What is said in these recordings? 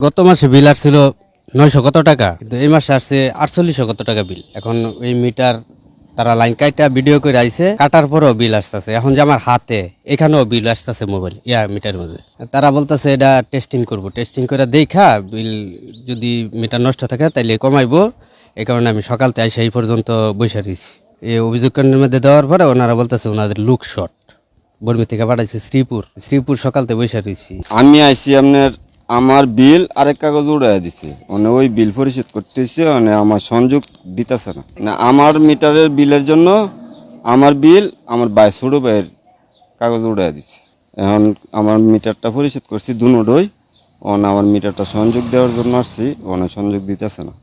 গত মাসে বিল আসছিল 900 কত টাকা, কিন্তু এই মাসে আসছে 4800 কত টাকা বিল। এখন এই মিটার তারা লাইন কাটা ভিডিও করে আইছে, কাটার পরেও বিল আসতেছে। এখন যে আমার হাতে এখানেও বিল আসতেছে মোবাইল মিটার মধ্যে। তারা বলতেছে এটা টেস্টিং করব, টেস্টিং করে দেখা বিল যদি মিটার নষ্ট থাকে তাইলে কমাইবো। এই কারণে আমি সকালতে আইসা এই পর্যন্ত বসে রয়েছি। এই অভিযোগ কেন্দ্রের মধ্যে দেওয়ার পরে ওনারা বলতেছে ওনাদের লুক শট বর্মি থেকে পাঠাইছে শ্রীপুর সকালতে বসে রয়েছি। আমি আইসি আপনার আমার বিল আরেক কাগজ উড়াই দিছে, মানে ওই বিল পরিশোধ করতেছে, মানে আমার সংযোগ দিতেছে না। আমার মিটারের বিলের জন্য আমার বিল আমার ছোট ভাইয়ের কাগজ উড়াই দিছে। এখন আমার মিটারটা পরিশোধ করছি দুনোডই, আমার মিটারটা সংযোগ দেওয়ার জন্য আসছি, সংযোগ দিতেছে না।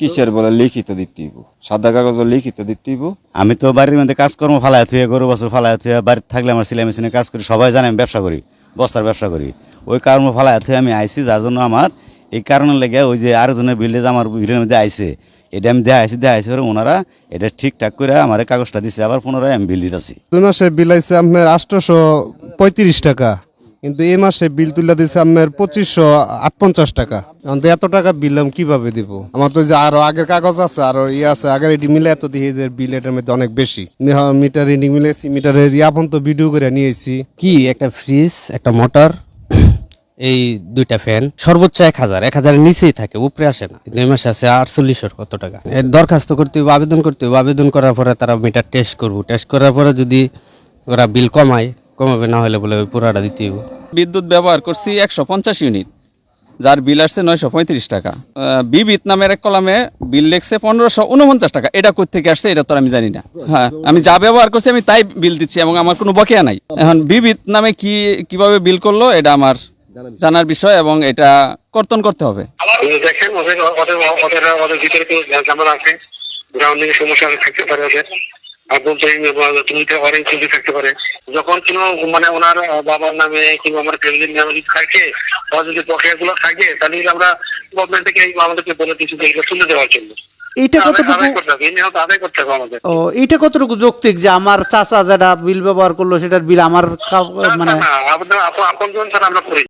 কিসের বলে লিখিত দিতেইব, সাদা কাগজ লিখিত দিতেইব। আমি তো বাড়ির মধ্যে কাজকর্ম ফালায় থুয়ে গরু বছর ফালায় থুয়ে বাড়িতে থাকলে আমার সেলাই মেশিনে কাজ করি, সবাই জানে আমি ব্যবসা করি, বস্তার ব্যবসা করি। ওই কারণ ফালায় থুয়ে আমি আইসি, যার জন্য আমার এই কারণে লেগে ওই যে আরেকজনের বিল্ডে আমার ভিড়ের মধ্যে আইসে, এটা আমি দেখাইছি পরে ওনারা এটা ঠিকঠাক করে আমার কাগজটা দিচ্ছে, আবার পুনরায় আমি বিল দিতেছি। 2 মাসে বিল আইছে আপনার 835 টাকা, কিন্তু এই মাসে বিল তুলে দিছে আপনার 2558 টাকা। তো এত টাকা বিল আমি কিভাবে দিব? আমার তো যে আরো আগের কাগজ আছে, আরো আছে আগের এটি মিলে এত দিয়ে বিল এটার মধ্যে অনেক বেশি। মিটার রিডিং মিলেছি, মিটারের আপন তো ভিডিও করে নিয়েছি। কি একটা ফ্রিজ, একটা মোটর, এই 2টা ফ্যান সর্বোচ্চ 1000 নিচেই থাকে, উপরে আসে না। কিন্তু এই মাসে আছে 4800 কত টাকা। এর দরখাস্ত করতে হবে, আবেদন করতে হবে। আবেদন করার পরে তারা মিটার টেস্ট করবো, টেস্ট করার পরে যদি ওরা বিল কমাবে, না হলে বলে পুরাটা দিতে হবে। বিদ্যুৎ ব্যবহার করছি 150 ইউনিট, যার বিল আসছে 935 টাকা। বিবিত নামের এক কলামে বিল লেখছে 1549 টাকা। এটা কোত্থেকে আসছে এটা তো আমি জানি না। হ্যাঁ, আমি যা ব্যবহার করছি আমি তাই বিল দিচ্ছি এবং আমার কোনো বকেয়া নাই। এখন বিবিত নামে কিভাবে বিল করলো এটা আমার জানার বিষয় এবং এটা কর্তন করতে হবে। দেখেন ওদের ভিতরে তো ঝামেলা আছে, গ্রাউন্ডিং এর সমস্যা থাকতে পারে ওদের। আর বলতে তুমি অরেঞ্জ চুক্তি থাকতে পারে। যখন কোনো মানে ওনার বাবার নামে কিংবা আমার ফ্যামিলির নামে যদি থাকে, বা যদি প্রক্রিয়া গুলো থাকে, তাহলে আমরা গভর্নমেন্ট থেকে আমাদেরকে বলে দিচ্ছি যে এগুলো তুলে দেওয়ার জন্য। এইটা কতটুকু আদায় করতে হবে, এই নিয়ে আদায় করতে হবে আমাদের। এইটা কতটুকু যৌক্তিক যে আমার চাচা যেটা বিল ব্যবহার করলো সেটার বিল আমার মানে আপনার আপন জন ছাড়া আমরা করি।